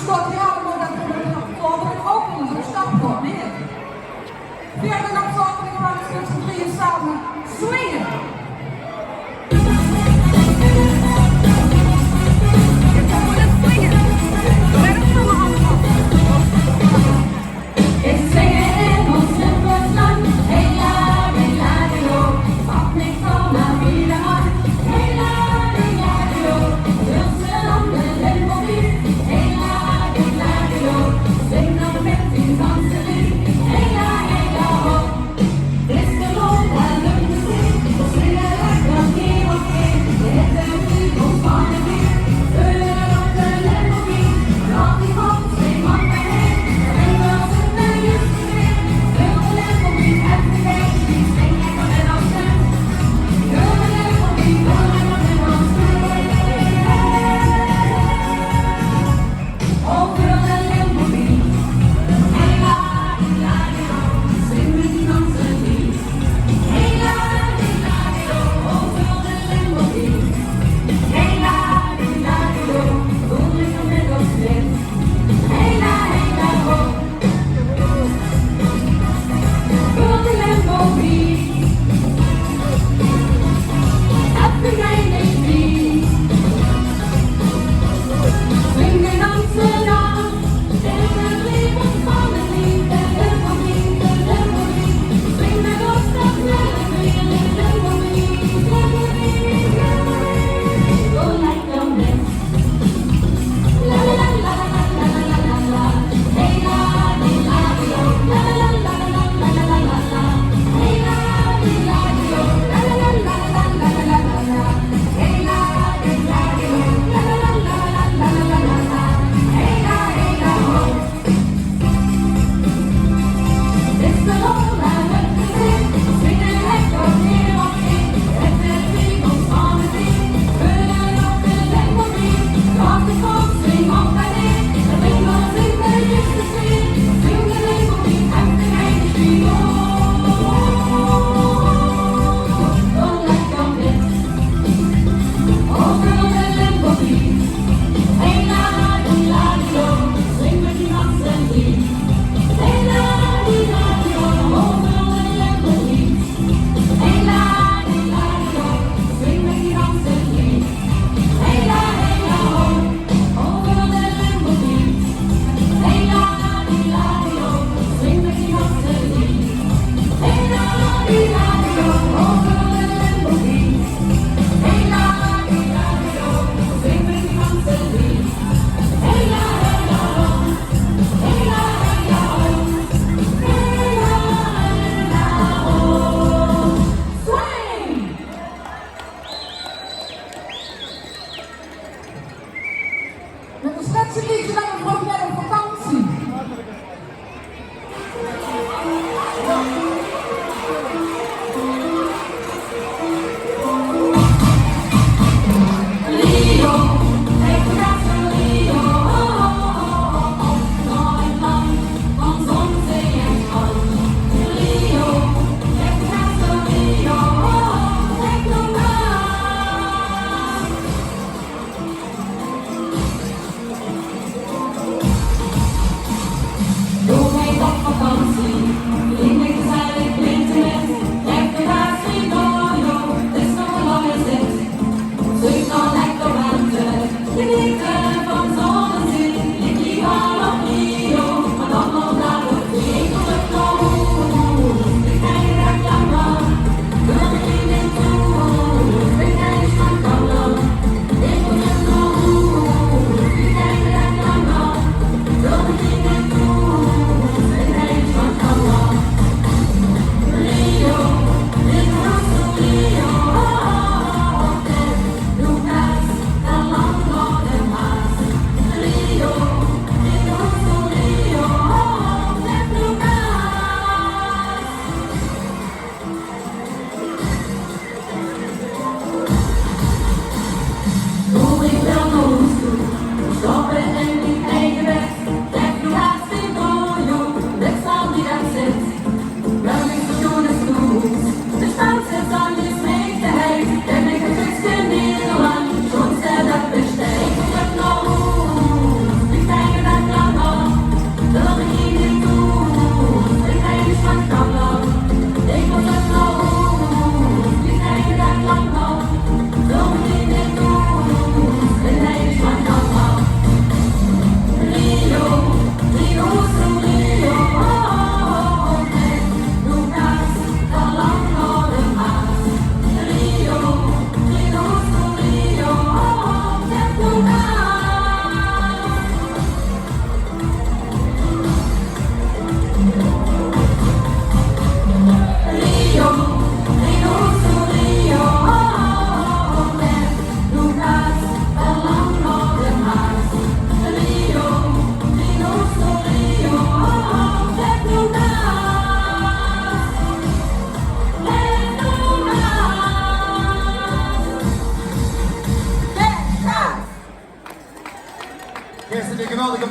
stort hier allemaal dat we nog voor het openen, dus dat wordt meer. Verder nog zorgen we gewoon eens met z'n drieën samen swingen. Is de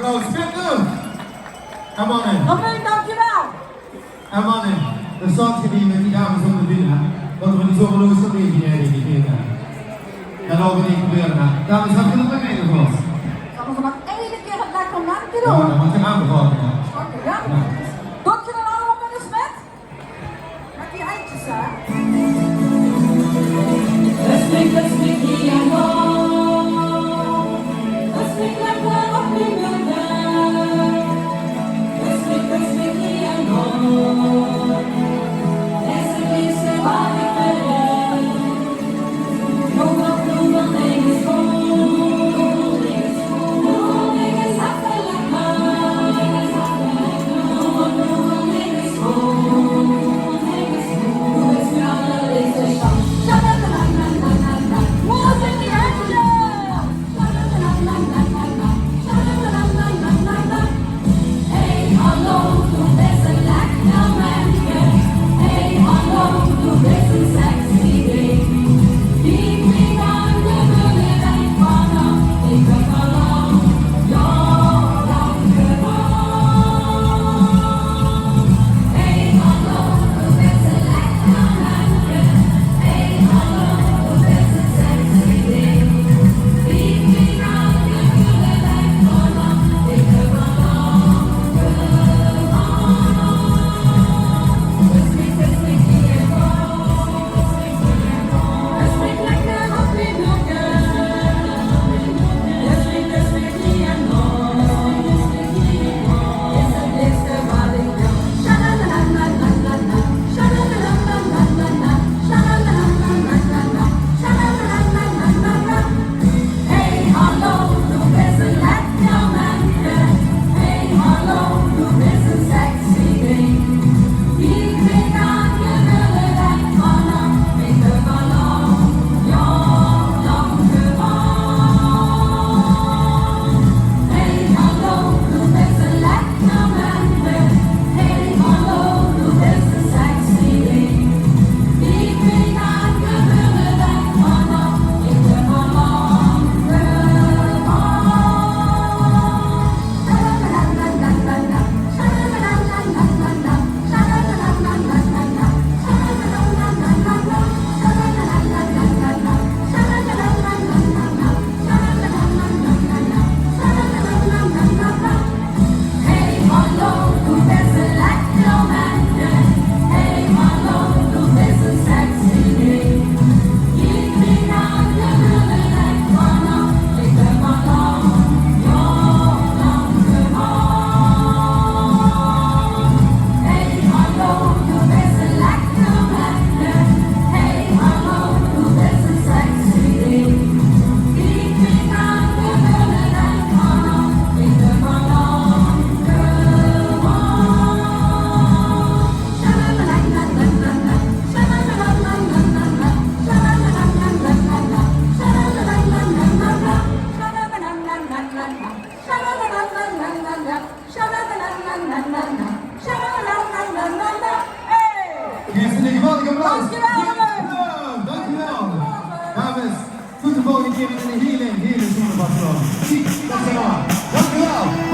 applaus. Spit nu! En mannen. Ramon, dankjewel. En mannen, de zandgebied met die dames om de binnen. Dat we niet zo geloos dat deze niet gegeven. En dat we niet gebeuren. Dames, heb je nog een keer voor ons? Gaan we nog één keer het lekker mandje Ja, doen? dat moet je aanbevallen. Ja. Doet je dan allemaal met een smet? Met die eindjes, hè? Het smikt hier en dan. Het smikt lekker op die midden. Het smikt hier en dan. Het is het liefste waar ik ben. Nog wat doen dan één is goed. Nog één is hartelijk lekker. Nog wat doen dan één is goed. Doe het voor alle deze stad. Shalalalalalala. Wat een jeetje! Shalalalalalala. Shalalalalalala. Hey hallo, doe best een lekker mensje. Hey hallo, doe best een sexy ding. Die klinkt aan de bullet en pannen. Ik ben al lang, lang gedaan. Hey hallo, doe best een lekker mensje. Hey hallo, doe best een sexy ding. Die klinkt aan de bullet en pannen. Ik ben al lang gedaan. Het smikt hier en het smikt lekker op die blokken. Het smikt hier en is het liefste wat ik wil. Shalalalalalala. Shalalalalalala. Shalalalalalala. Shalalalalalala. Hey hallo, doe best een lekker mensje. Hey hallo, doe best een sexy ding. Die klinkt aan je willen en mannen. Ik ben al lang, lang gedaan. Hey hallo, doe best een lekker mensje. Hey hallo, doe best een sexy ding. Die klinkt aan je willen en mannen. Ik ben al lang Hey hallo, doe best een lekker mensje. Hey hallo, doe best een sexy ding. Die klinkt aan je willen en mannen. Ik ben al lang, lang gedaan. Hey hallo, doe best een lekker mensje. Hey hallo, doe best een sexy ding. Die klinkt aan je willen en mannen. Ik ben al lang gedaan. Geef ze een geweldige applaus. Dankjewel. Dankjewel. Dames, tot de volgende keer met een hele zonnebadvrouw. Dankjewel. Dankjewel.